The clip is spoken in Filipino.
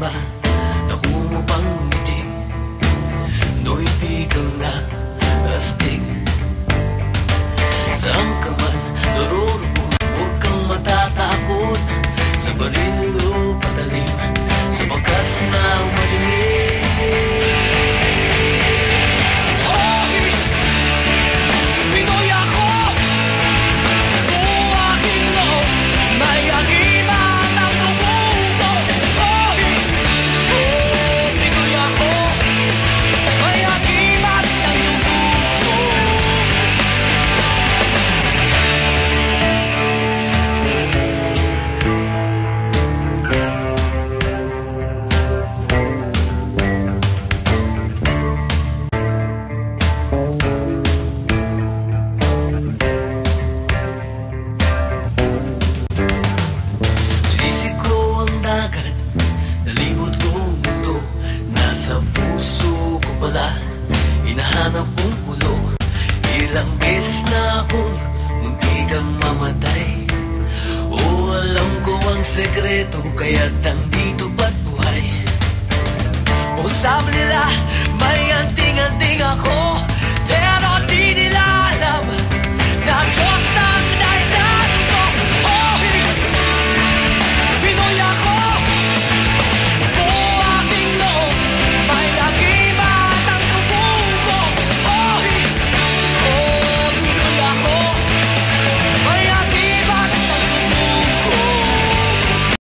ba? Naku mo pang ngumiti, no'y biglang na astig. Saan ka man naroroon, huwag kang matatakot. Sa baril o patalim, sa bakas na madilim. Sa puso ko pala, hinahanap kong kulo. Ilang beses na akong muntikang mamatay. O alam ko ang sekreto, kaya't nandito ba't buhay? O sabi nila, may anting-anting ako.